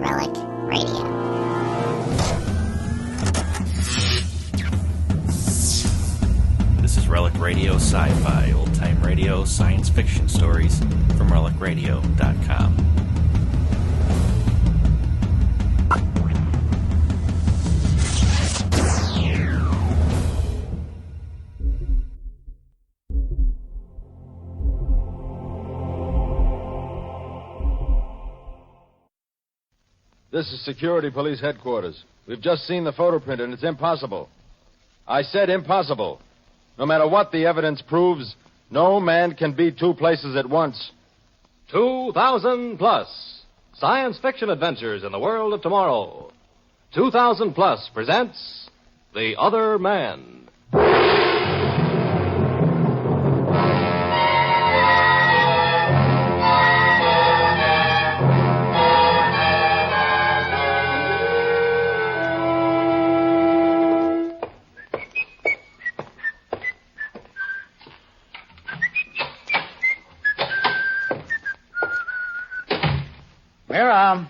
Relic Radio. This is Relic Radio Sci-Fi, old-time radio, science fiction stories from relicradio.com. This is Security Police Headquarters. We've just seen the photo print, and it's impossible. I said impossible. No matter what the evidence proves, no man can be two places at once. 2000 Plus. Science fiction adventures in the world of tomorrow. 2000 Plus presents The Other Man. Mira.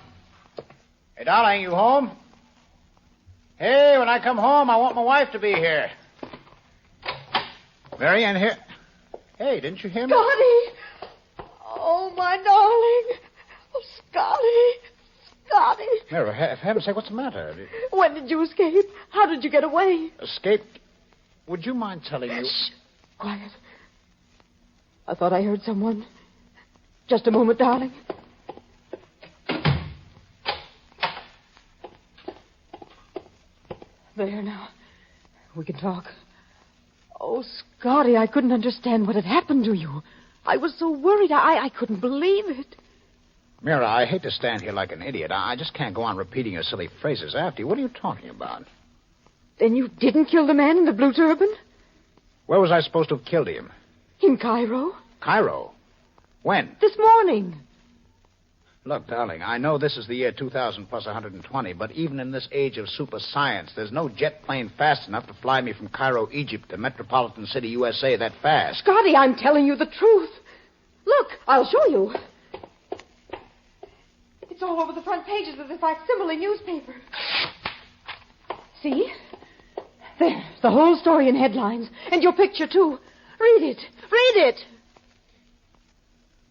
Hey, darling, you home? Hey, when I come home, I want my wife to be here. Mary Ann here. Hey, didn't you hear me? Scotty! Oh, my darling. Oh, Scotty. Mira, for heaven's sake, what's the matter? When did you escape? How did you get away? Escaped? Would you mind telling me? Shh. Quiet. I thought I heard someone. Just a moment, darling. There now. We can talk. Oh, Scotty, I couldn't understand what had happened to you. I was so worried. I couldn't believe it. Mira, I hate to stand here like an idiot. I just can't go on repeating your silly phrases after you. What are you talking about? Then you didn't kill the man in the blue turban? Where was I supposed to have killed him? In Cairo. Cairo? When? This morning. Look, darling, I know this is the year 2000 plus 120, but even in this age of super science, there's no jet plane fast enough to fly me from Cairo, Egypt to Metropolitan City, USA that fast. Scotty, I'm telling you the truth. Look, I'll show you. It's all over the front pages of the facsimile newspaper. See? There, the whole story in headlines. And your picture, too. Read it.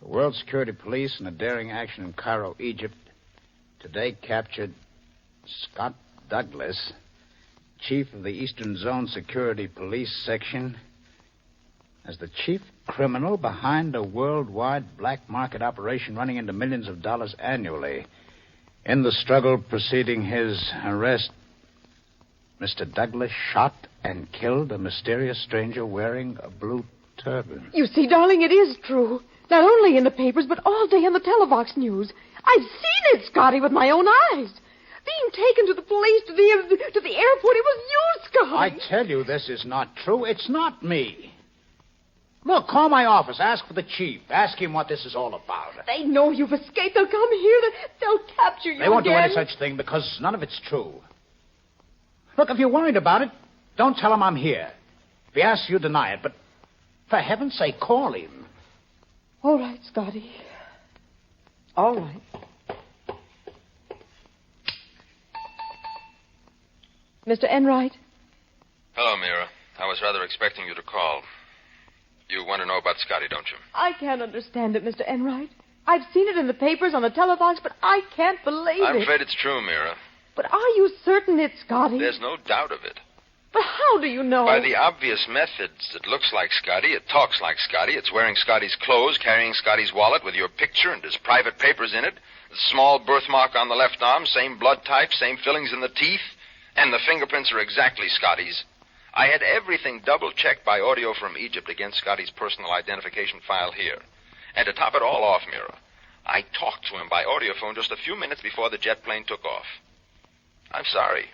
The World Security Police, in a daring action in Cairo, Egypt, today captured Scott Douglas, chief of the Eastern Zone Security Police Section, as the chief criminal behind a worldwide black market operation running into millions of dollars annually. In the struggle preceding his arrest, Mr. Douglas shot and killed a mysterious stranger wearing a blue turban. You see, darling, it is true. Not only in the papers, but all day on the Televox News. I've seen it, Scotty, with my own eyes. Being taken to the police, to the airport. It was you, Scotty. I tell you this is not true. It's not me. Look, call my office. Ask for the chief. Ask him what this is all about. They know you've escaped. They'll come here. They'll capture you They won't again. do any such thing because none of it's true. Look, if you're worried about it, don't tell him I'm here. If he asks you, deny it. But for heaven's sake, call him. All right, Scotty. All right. Mr. Enright? Hello, Mira. I was rather expecting you to call. You want to know about Scotty, don't you? I can't understand it, Mr. Enright. I've seen it in the papers, on the Televox, but I can't believe I'm it. afraid it's true, Mira. But are you certain it's Scotty? There's no doubt of it. But how do you know? By the obvious methods. It looks like Scotty. It talks like Scotty. It's wearing Scotty's clothes, carrying Scotty's wallet with your picture and his private papers in it. The small birthmark on the left arm, same blood type, same fillings in the teeth. And the fingerprints are exactly Scotty's. I had everything double-checked by audio from Egypt against Scotty's personal identification file here. And to top it all off, Mira, I talked to him by audiophone just a few minutes before the jet plane took off. I'm sorry.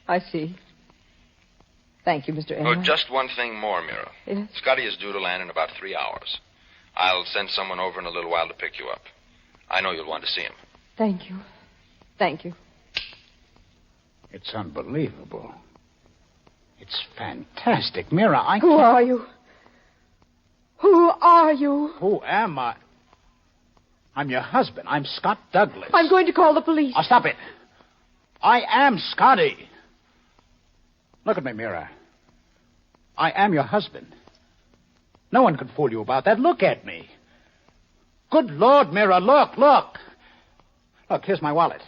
I see. Thank you, Mr. Enright. Oh, just one thing more, Mira. Yes? Scotty is due to land in about 3 hours. I'll send someone over in a little while to pick you up. I know you'll want to see him. Thank you. Thank you. It's unbelievable. It's fantastic. Mira, Who are you? Who are you? Who am I? I'm your husband. I'm Scott Douglas. I'm going to call the police. Oh, stop it. I am Scotty. Look at me, Mira. I am your husband. No one can fool you about that. Look at me. Good Lord, Mira, look. Look, here's my wallet.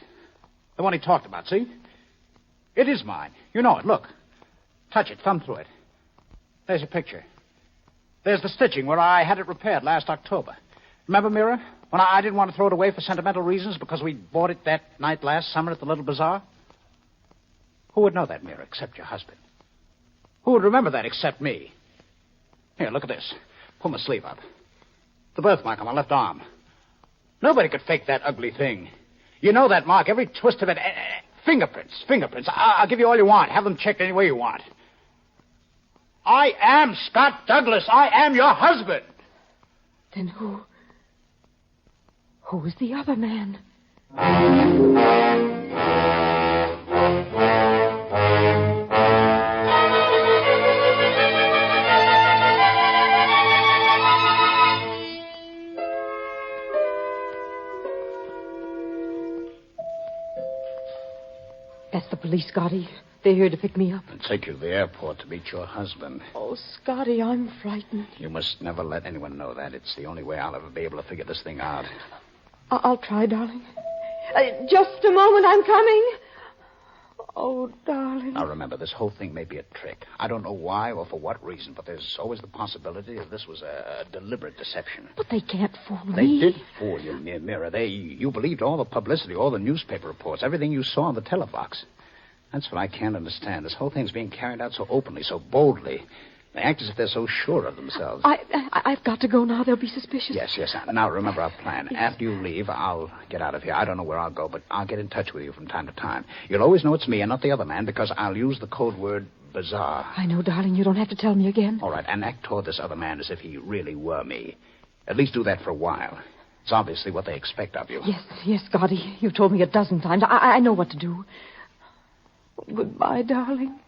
The one he talked about, see? It is mine. You know it. Look. Touch it. Thumb through it. There's your picture. There's the stitching where I had it repaired last October. Remember, Mira, when I didn't want to throw it away for sentimental reasons because we bought it that night last summer at the little bazaar? Who would know that, Mira, except your husband? Who would remember that except me? Here, look at this. Pull my sleeve up. The birthmark on my left arm. Nobody could fake that ugly thing. You know that mark, every twist of it. Fingerprints. I'll give you all you want. Have them checked any way you want. I am Scott Douglas. I am your husband. Then who is the other man? That's the police, Scotty. They're here to pick me up. And take you to the airport to meet your husband. Oh, Scotty, I'm frightened. You must never let anyone know that. It's the only way I'll ever be able to figure this thing out. I'll try, darling. Just a moment, I'm coming. Oh, darling. Now, remember, this whole thing may be a trick. I don't know why or for what reason, but there's always the possibility that this was a deliberate deception. But they can't fool They me. did fool you, Mira. You believed all the publicity, all the newspaper reports, everything you saw on the televox. That's what I can't understand. This whole thing's being carried out so openly, so boldly. They act as if they're so sure of themselves. I've got to go now. They'll be suspicious. Yes. Now, remember our plan. Yes. After you leave, I'll get out of here. I don't know where I'll go, but I'll get in touch with you from time to time. You'll always know it's me and not the other man because I'll use the code word bizarre. I know, darling. You don't have to tell me again. All right, and act toward this other man as if he really were me. At least do that for a while. It's obviously what they expect of you. Yes, Scotty. You've told me a dozen times. I know what to do. Goodbye, darling.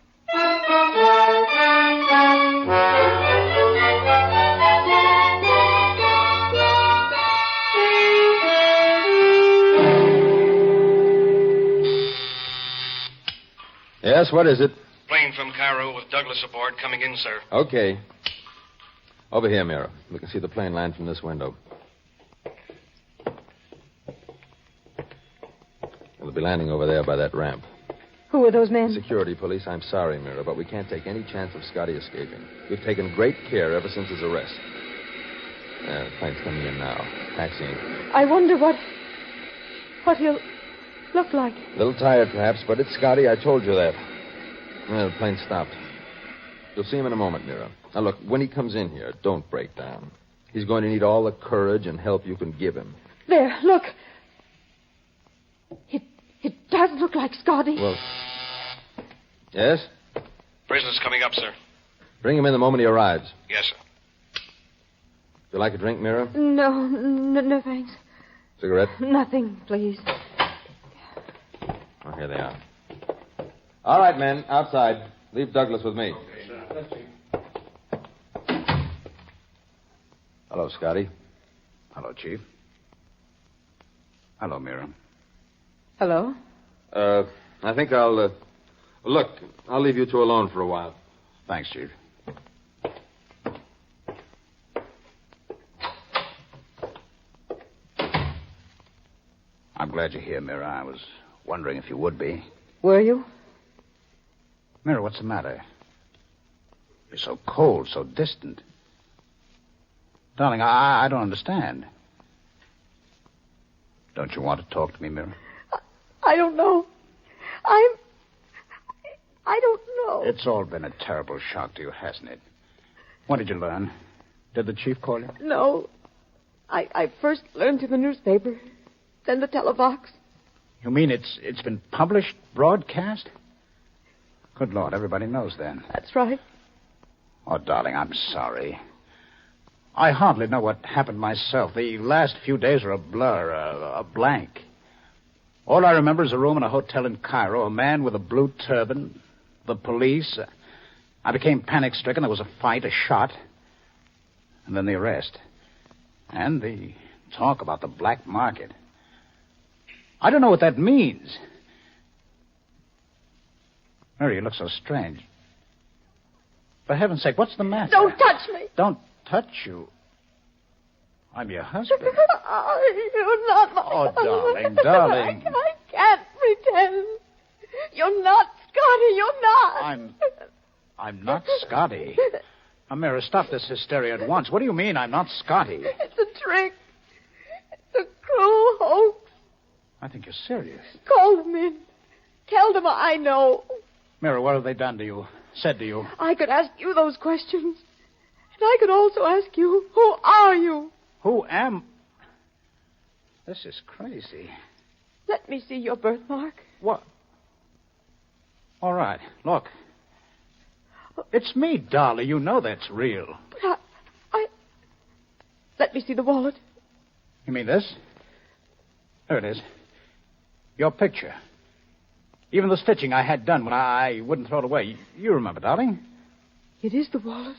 Yes, what is it? Plane from Cairo with Douglas aboard coming in, sir. Okay. Over here, Mira. We can see the plane land from this window. We'll be landing over there by that ramp. Who are those men? Security police. I'm sorry, Mira, but we can't take any chance of Scotty escaping. We've taken great care ever since his arrest. The plane's coming in now. Taxiing. I wonder what he'll look like. A little tired, perhaps, but it's Scotty. I told you that. The plane stopped. You'll see him in a moment, Mira. Now, look, when he comes in here, don't break down. He's going to need all the courage and help you can give him. There, look. It does look like Scotty. Well, yes? Prisoner's coming up, sir. Bring him in the moment he arrives. Yes, sir. Would you like a drink, Mira? No, thanks. Cigarette? Nothing, please. Oh, here they are. All right, men, outside. Leave Douglas with me. Okay, sir. Hello, Scotty. Hello, Chief. Hello, Mira. Hello? I think I'll, look, I'll leave you two alone for a while. Thanks, Chief. I'm glad you're here, Mira. I was wondering if you would be. Were you? Mira, what's the matter? You're so cold, so distant. Darling, I don't understand. Don't you want to talk to me, Mira? I don't know. I don't know. It's all been a terrible shock to you, hasn't it? When did you learn? Did the chief call you? No. I first learned through the newspaper, then the televox. You mean it's been published, broadcast? Good Lord, everybody knows then. That's right. Oh, darling, I'm sorry. I hardly know what happened myself. The last few days are a blur, a blank. All I remember is a room in a hotel in Cairo, a man with a blue turban, the police. I became panic-stricken. There was a fight, a shot, and then the arrest. And the Talk about the black market. I don't know what that means. Mary, you look so strange. For heaven's sake, what's the matter? Don't touch me. Don't touch you. I'm your husband. Oh, you're not my Oh, darling. I can't pretend. You're not Scotty. You're not. I'm not Scotty. Now, Mary, stop this hysteria at once. What do you mean I'm not Scotty? It's a trick. It's a cruel hoax. I think you're serious. Call them in. Tell them I know. Mary, what have they done to you? Said to you? I could ask you those questions. And I could also ask you, who are you? Who am... This is crazy. Let me see your birthmark. What? All right, look. It's me, darling. You know that's real. But I... Let me see the wallet. You mean this? There it is. Your picture. Even the stitching I had done when I wouldn't throw it away. You remember, darling? It is the wallet.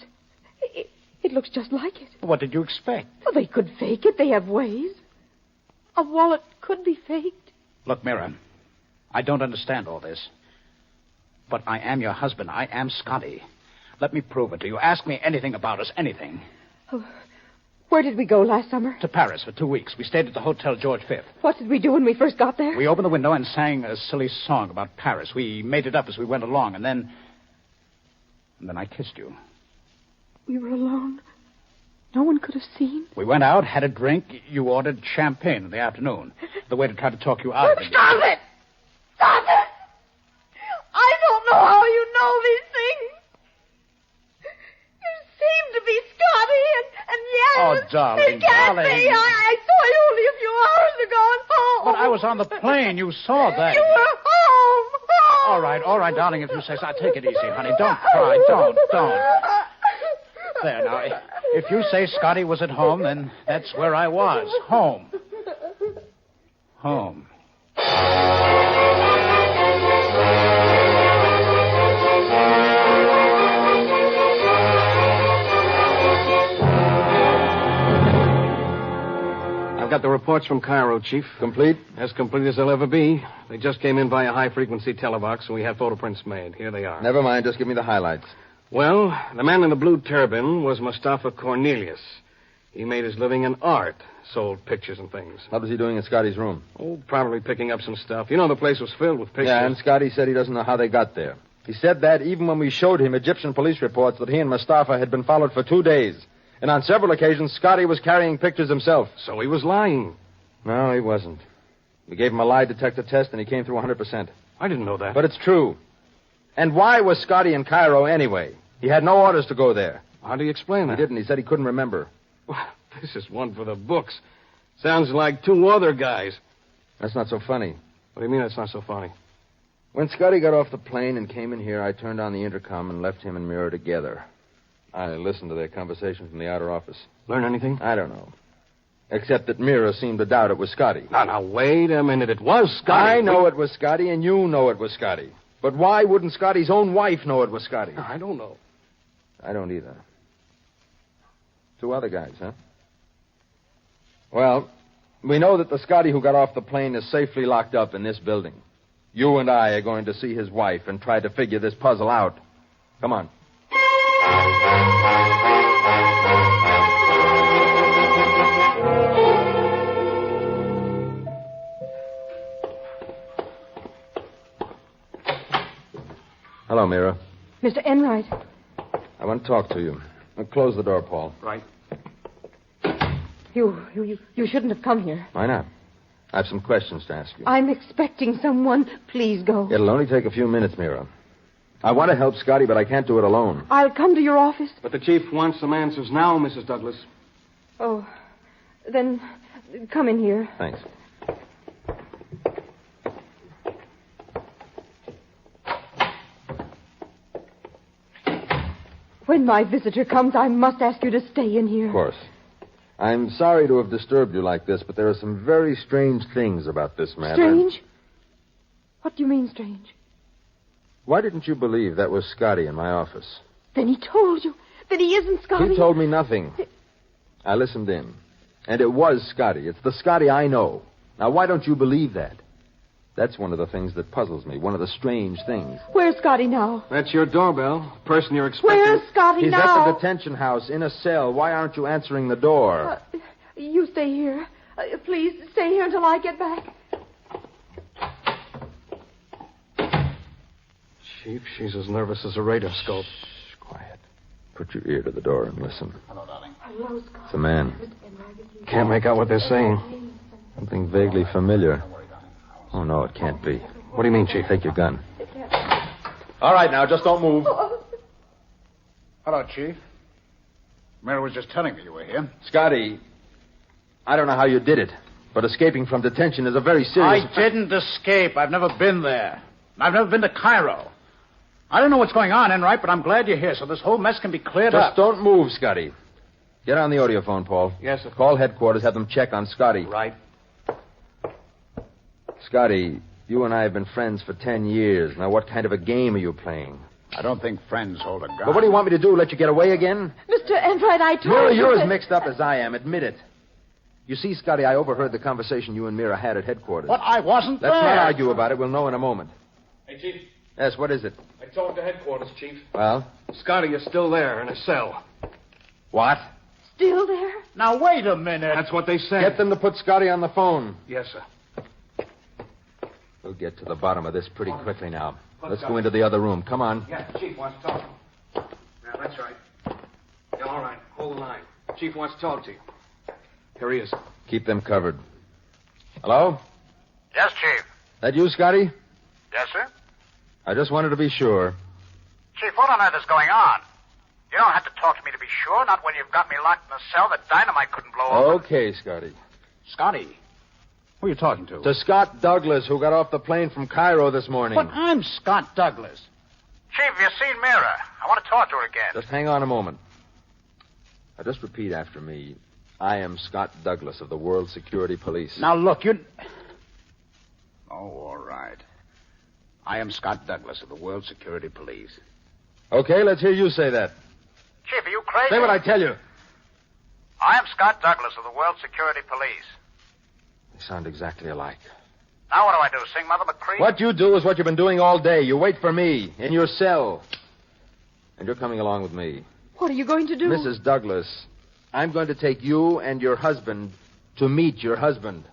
It looks just like it. What did you expect? Well, they could fake it. They have ways. A wallet could be faked. Look, Mira, I don't understand all this. But I am your husband. I am Scotty. Let me prove it to you. Ask me anything about us, anything. Oh, where did we go last summer? To Paris for 2 weeks. We stayed at the Hotel George V. What did we do when we first got there? We opened the window and sang a silly song about Paris. We made it up as we went along, and then I kissed you. We were alone. No one could have seen. We went out, had a drink. You ordered champagne in the afternoon. The waiter tried to talk you out of it. Stop it! Stop it! I don't know how you know these things. You seem to be Scotty, and yet... Oh, darling, it can't darling. be. I saw you only a few hours ago at home. But I was on the plane. You saw that. You were home. All right, darling, if you say so. Take it easy, honey. Don't cry. Don't. There, now. If you say Scotty was at home, then that's where I was. Home. Home. I've got the reports from Cairo, Chief. Complete? As complete as they'll ever be. They just came in via high-frequency televox, and we had photo-prints made. Here they are. Never mind. Just give me the highlights. Well, the man in the blue turban was Mustafa Cornelius. He made his living in art, sold pictures and things. What was he doing in Scotty's room? Oh, probably picking up some stuff. You know, the place was filled with pictures. Yeah, and Scotty said he doesn't know how they got there. He said that even when we showed him Egyptian police reports that he and Mustafa had been followed for 2 days. And on several occasions, Scotty was carrying pictures himself. So he was lying. No, he wasn't. We gave him a lie detector test, and he came through 100%. I didn't know that. But it's true. And why was Scotty in Cairo anyway? He had no orders to go there. How do you explain that? He didn't. He said he couldn't remember. Well, this is one for the books. Sounds like 2 other guys. That's not so funny. What do you mean it's not so funny? When Scotty got off the plane and came in here, I turned on the intercom and left him and Mira together. I listened to their conversation from the outer office. Learn anything? I don't know. Except that Mira seemed to doubt it was Scotty. Now, wait a minute. It was Scotty. I know it was Scotty, and you know it was Scotty. But why wouldn't Scotty's own wife know it was Scotty? I don't know. I don't either. 2 other guys, huh? Well, we know that the Scotty who got off the plane is safely locked up in this building. You and I are going to see his wife and try to figure this puzzle out. Come on. Hello, Mira. Mr. Enright. I want to talk to you. Close the door, Paul. Right. You shouldn't have come here. Why not? I have some questions to ask you. I'm expecting someone. Please go. It'll only take a few minutes, Mira. I want to help Scotty, but I can't do it alone. I'll come to your office. But the chief wants some answers now, Mrs. Douglas. Oh, then come in here. Thanks. When my visitor comes, I must ask you to stay in here. Of course. I'm sorry to have disturbed you like this, but there are some very strange things about this matter. Strange? What do you mean, strange? Why didn't you believe that was Scotty in my office? Then he told you. Then he isn't Scotty. He told me nothing. I listened in. And it was Scotty. It's the Scotty I know. Now, why don't you believe that? That's one of the things that puzzles me, one of the strange things. Where's Scotty now? That's your doorbell. Person you're expecting. Where's Scotty He's now? at the detention house in a cell. Why aren't you answering the door? You stay here. Please stay here until I get back. Chief, she's as nervous as a radar scope. Shh, quiet. Put your ear to the door and listen. Hello, darling. Hello, Scotty. It's a man. Can't make out what they're saying. Something vaguely familiar. Oh, no, it can't be. What do you mean, Chief? Take your gun. All right, now, just don't move. Hello, Chief. Mary was just telling me you were here. Scotty, I don't know how you did it, but escaping from detention is a very serious... I didn't escape. I've never been there. I've never been to Cairo. I don't know what's going on, Enright, but I'm glad you're here so this whole mess can be cleared up. Just don't move, Scotty. Get on the audio phone, Paul. Yes, sir. Call headquarters, have them check on Scotty. Right. Scotty, you and I have been friends for 10 years. Now, what kind of a game are you playing? I don't think friends hold a gun. But what do you want me to do, let you get away again? Mr. Enright, I told Mira, you... you're that- as mixed up as I am. Admit it. You see, Scotty, I overheard the conversation you and Mira had at headquarters. But I wasn't Let's there. not argue about it. We'll know in a moment. Hey, Chief. Yes, what is it? I talked to headquarters, Chief. Well? Scotty is still there in a cell. What? Still there? Now, wait a minute. That's what they said. Get them to put Scotty on the phone. Yes, sir. We'll get to the bottom of this pretty quickly now. Let's Let's go. go into the other room. Come on. Yeah, Chief wants to talk. Yeah, that's right. Yeah, all right. Hold the line. Chief wants to talk to you. Here he is. Keep them covered. Hello? Yes, Chief. That you, Scotty? Yes, sir? I just wanted to be sure. Chief, what on earth is going on? You don't have to talk to me to be sure, not when you've got me locked in a cell that dynamite couldn't blow open. Okay, Scotty. Scotty, who are you talking to? To Scott Douglas, who got off the plane from Cairo this morning. But I'm Scott Douglas. Chief, have you seen Mira? I want to talk to her again. Just hang on a moment. Now, just repeat after me. I am Scott Douglas of the World Security Police. Now, look, you... Oh, all right. I am Scott Douglas of the World Security Police. Okay, let's hear you say that. Chief, are you crazy? Say what I tell you. I am Scott Douglas of the World Security Police. They sound exactly alike. Now what do I do, sing Mother McCree? What you do is what you've been doing all day. You wait for me in your cell. And you're coming along with me. What are you going to do? Mrs. Douglas, I'm going to take you and your husband to meet your husband.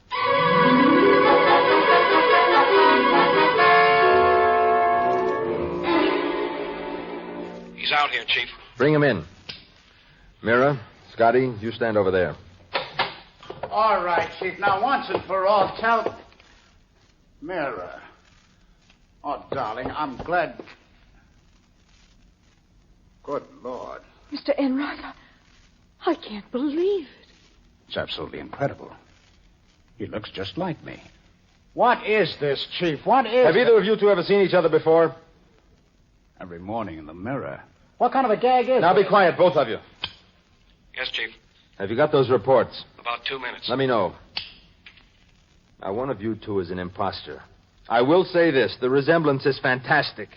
He's out here, Chief. Bring him in. Mira, Scotty, you stand over there. All right, Chief. Now, once and for all, tell... Mira. Oh, darling, I'm glad... Good Lord. Mr. Enright, I can't believe it. It's absolutely incredible. He looks just like me. What is this, Chief? What is... Have either of you two ever seen each other before? Every morning in the mirror. What kind of a gag is Now this? be quiet, both of you. Yes, Chief. Have you got those reports? About 2 minutes. Let me know. Now, one of you two is an imposter. I will say this. The resemblance is fantastic.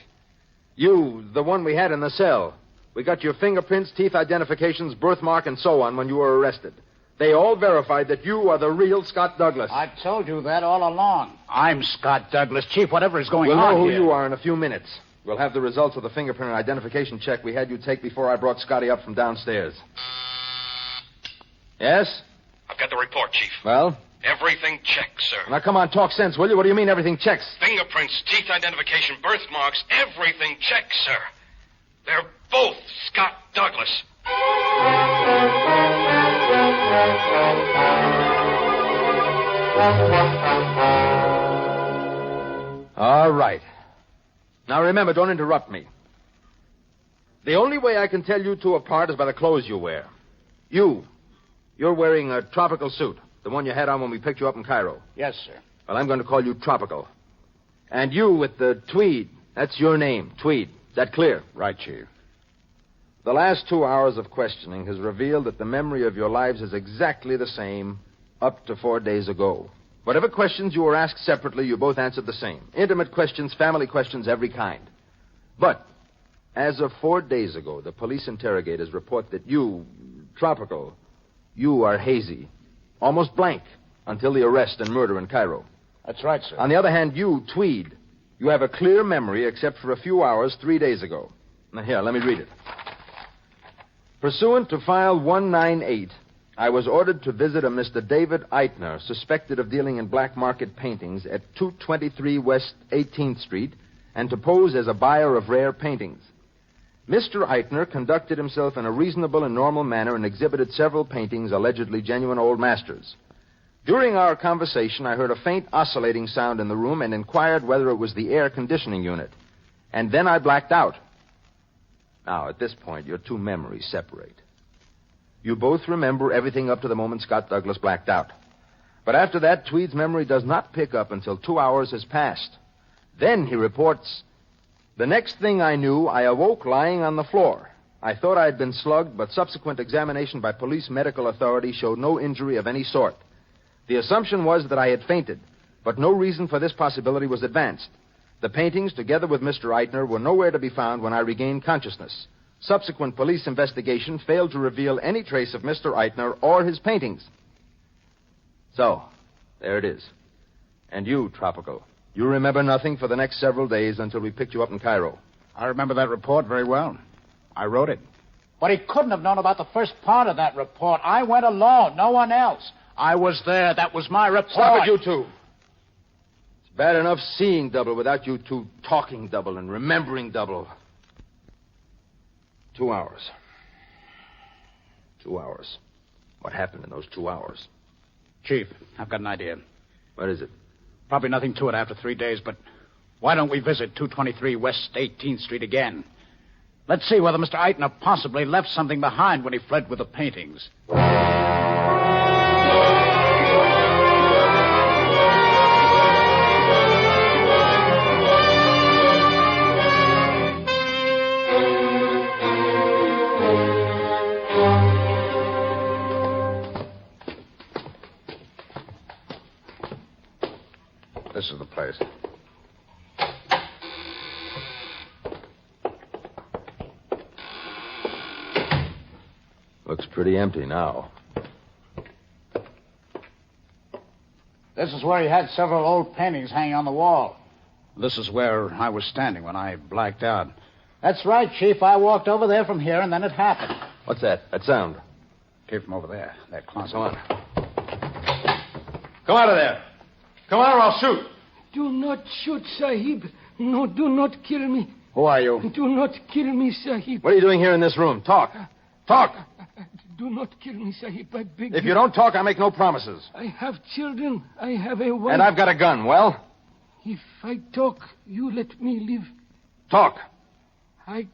You, the one we had in the cell. We got your fingerprints, teeth identifications, birthmark, and so on when you were arrested. They all verified that you are the real Scott Douglas. I've told you that all along. I'm Scott Douglas. Chief, whatever is going We'll on know who here. you are in a few minutes. We'll have the results of the fingerprint and identification check we had you take before I brought Scotty up from downstairs. Yes? I've got the report, Chief. Well? Everything checks, sir. Now, come on, talk sense, will you? What do you mean everything checks? Fingerprints, teeth identification, birthmarks, everything checks, sir. They're both Scott Douglas. All right. Now, remember, don't interrupt me. The only way I can tell you two apart is by the clothes you wear. You're wearing a tropical suit, the one you had on when we picked you up in Cairo. Yes, sir. Well, I'm going to call you Tropical. And you with the tweed, that's your name, Tweed. Is that clear? Right, Chief. The last 2 hours of questioning has revealed that the memory of your lives is exactly the same up to 4 days ago. Whatever questions you were asked separately, you both answered the same. Intimate questions, family questions, every kind. But as of 4 days ago, the police interrogators report that you, Tropical, you are hazy. almost blank, until the arrest and murder in Cairo. That's right, sir. On the other hand, you, Tweed, you have a clear memory except for a few hours 3 days ago. Now, here, let me read it. Pursuant to File 198, I was ordered to visit a Mr. David Eitner, suspected of dealing in black market paintings at 223 West 18th Street, and to pose as a buyer of rare paintings. Mr. Eitner conducted himself in a reasonable and normal manner and exhibited several paintings allegedly genuine old masters. During our conversation, I heard a faint oscillating sound in the room and inquired whether it was the air conditioning unit. And then I blacked out. Now, at this point, your two memories separate. You both remember everything up to the moment Scott Douglas blacked out. But after that, Tweed's memory does not pick up until 2 hours has passed. Then he reports, "The next thing I knew, I awoke lying on the floor. I thought I had been slugged, but subsequent examination by police medical authorities showed no injury of any sort. The assumption was that I had fainted, but no reason for this possibility was advanced. The paintings, together with Mr. Eitner, were nowhere to be found when I regained consciousness. Subsequent police investigation failed to reveal any trace of Mr. Eitner or his paintings." So, there it is. And you, Tropical, you remember nothing for the next several days until we picked you up in Cairo. I remember that report very well. I wrote it. But he couldn't have known about the first part of that report. I went alone, no one else. I was there. That was my report. Stop it, you two. It's bad enough seeing double without you two talking double and remembering double. 2 hours. 2 hours. What happened in those 2 hours? Chief, I've got an idea. What is it? Probably nothing to it after 3 days, but why don't we visit 223 West 18th Street again? Let's see whether Mr. Eitner possibly left something behind when he fled with the paintings. This is the place. Looks pretty empty now. This is where he had several old paintings hanging on the wall. This is where I was standing when I blacked out. That's right, Chief. I walked over there from here, and then it happened. What's that? That sound? Came from over there, that closet. Come on. Come out of there. Come on or I'll shoot. Do not shoot, Sahib. No, do not kill me. Who are you? Do not kill me, Sahib. What are you doing here in this room? Talk. Talk. Do not kill me, Sahib. I beg you. If you don't talk, I make no promises. I have children. I have a wife. And I've got a gun. Well? If I talk, you let me live. Talk. I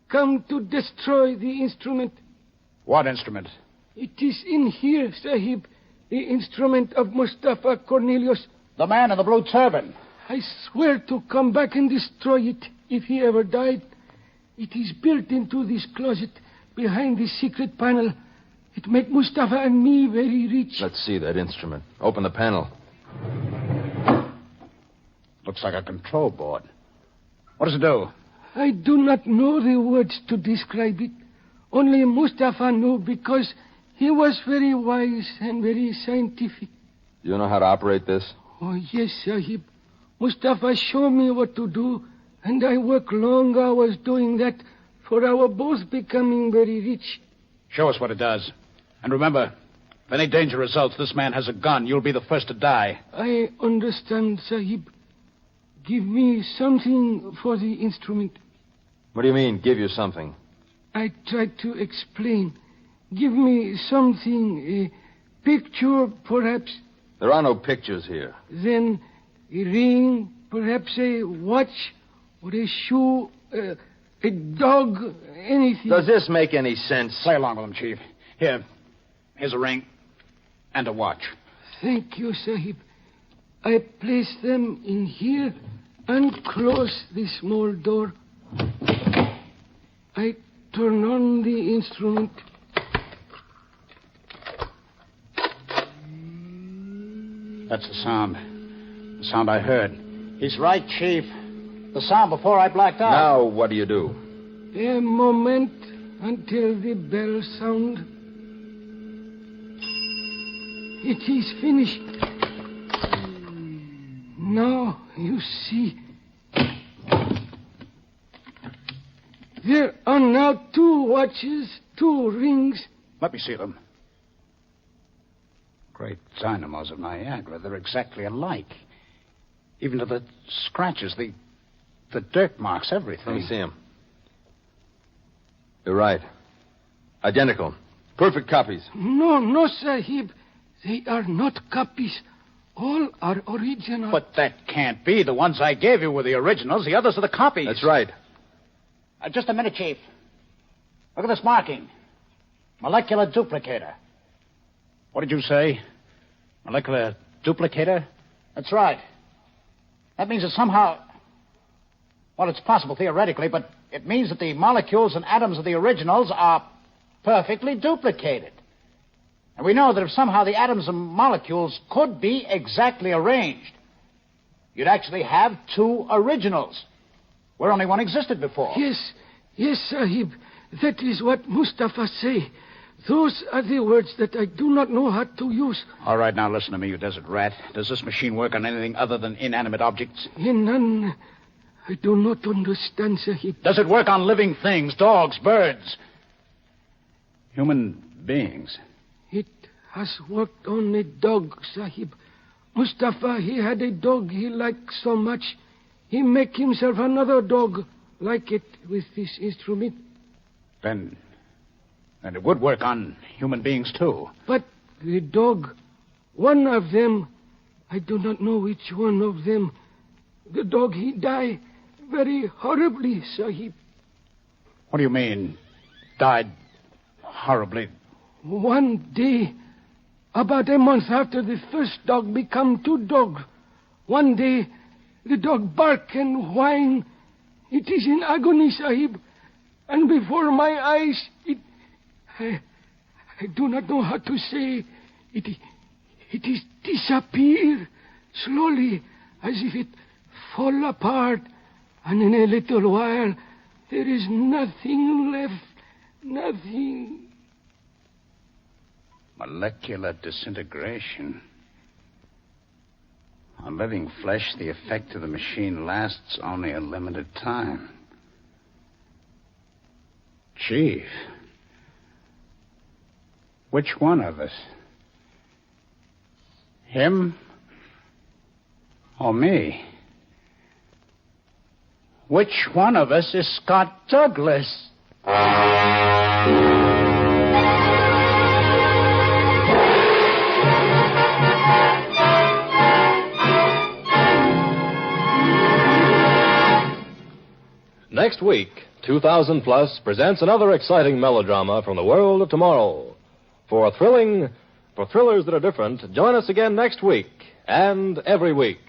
come to destroy the instrument. What instrument? It is in here, Sahib. The instrument of Mustafa Cornelius. The man in the blue turban. I swear to come back and destroy it if he ever died. It is built into this closet behind this secret panel. It make Mustafa and me very rich. Let's see that instrument. Open the panel. Looks like a control board. What does it do? I do not know the words to describe it. Only Mustafa knew because he was very wise and very scientific. Do you know how to operate this? Oh, yes, Sahib. Mustafa showed me what to do, and I work long hours doing that for our both becoming very rich. Show us what it does. And remember, if any danger results, this man has a gun. You'll be the first to die. I understand, Sahib. Give me something for the instrument. What do you mean, give you something? I tried to explain. Give me something, a picture, perhaps. There are no pictures here. Then a ring, perhaps a watch, or a shoe, a dog, anything. Does this make any sense? Play along with him, Chief. Here's a ring and a watch. Thank you, Sahib. I place them in here and close the small door. I turn on the instrument. That's the sound. The sound I heard. He's right, Chief. The sound before I blacked out. Now, what do you do? A moment until the bell sound. It is finished. Now, you see. There are now 2 watches, 2 rings. Let me see them. Great dynamos of Niagara. They're exactly alike. Even to the scratches, the dirt marks, everything. Let me see them. You're right. Identical. Perfect copies. No, Sahib. They are not copies. All are original. But that can't be. The ones I gave you were the originals. The others are the copies. That's right. Just a minute, Chief. Look at this marking. Molecular duplicator. What did you say? Molecular duplicator? That's right. That means that somehow... Well, it's possible theoretically, but it means that the molecules and atoms of the originals are perfectly duplicated. And we know that if somehow the atoms and molecules could be exactly arranged, you'd actually have 2 originals, where only one existed before. Yes, Sahib. That is what Mustafa say. Those are the words that I do not know how to use. All right, now listen to me, you desert rat. Does this machine work on anything other than inanimate objects? None. I do not understand, Sahib. Does it work on living things, dogs, birds? Human beings? It has worked on a dog, Sahib. Mustafa, he had a dog he liked so much. He make himself another dog like it with this instrument. Then it would work on human beings, too. But the dog, one of them, I do not know which one of them. The dog, he died very horribly, Sahib. What do you mean, died horribly? One day, about a month after the first dog become 2 dogs, one day, the dog bark and whine. It is in agony, Sahib. And before my eyes, I do not know how to say. It is disappear slowly, as if it fall apart. And in a little while, there is nothing left. Nothing. Molecular disintegration. On living flesh, the effect of the machine lasts only a limited time. Chief, which one of us? Him or me? Which one of us is Scott Douglas? Next week, 2000 Plus presents another exciting melodrama from the world of tomorrow. For thrillers that are different, join us again next week and every week.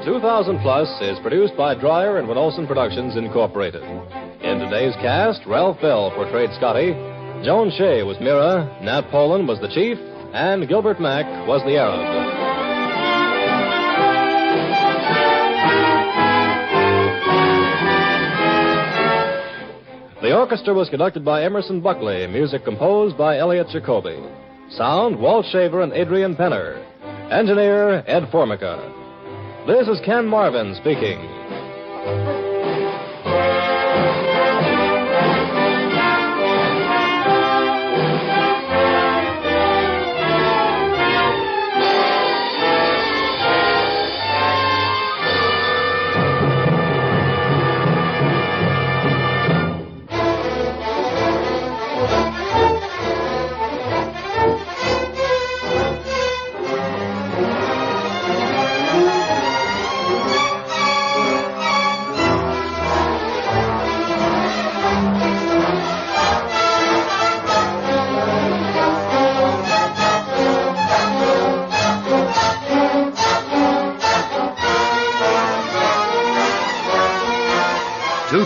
2000 Plus is produced by Dreyer and Van Olsen Productions, Incorporated. In today's cast, Ralph Bell portrayed Scotty, Joan Shea was Mira, Nat Poland was the Chief, and Gilbert Mack was the Arab. The orchestra was conducted by Emerson Buckley, music composed by Elliot Jacoby. Sound, Walt Shaver and Adrian Penner. Engineer, Ed Formica. This is Ken Marvin speaking.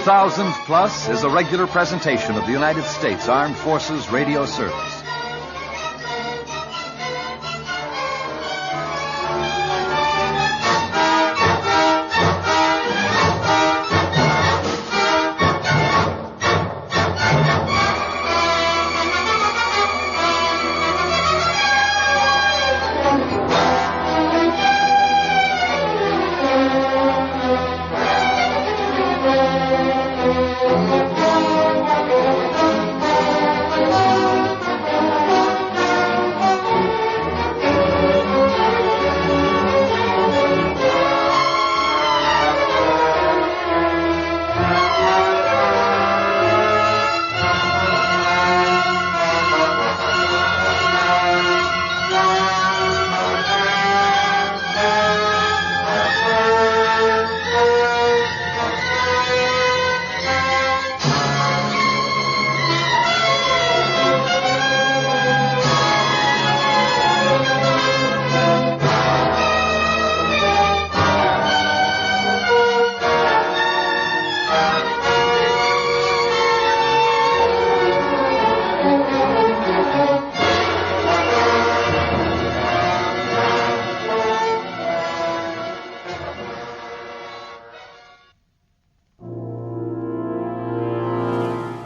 Thousands Plus is a regular presentation of the United States Armed Forces Radio Service.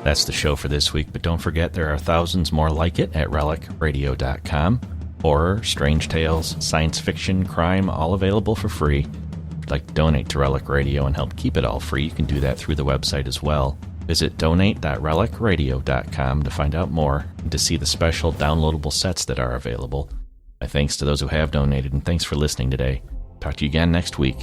That's the show for this week, but don't forget there are thousands more like it at relicradio.com. Horror, strange tales, science fiction, crime, all available for free. If you'd like to donate to Relic Radio and help keep it all free, you can do that through the website as well. Visit donate.relicradio.com to find out more and to see the special downloadable sets that are available. My thanks to those who have donated, and thanks for listening today. Talk to you again next week.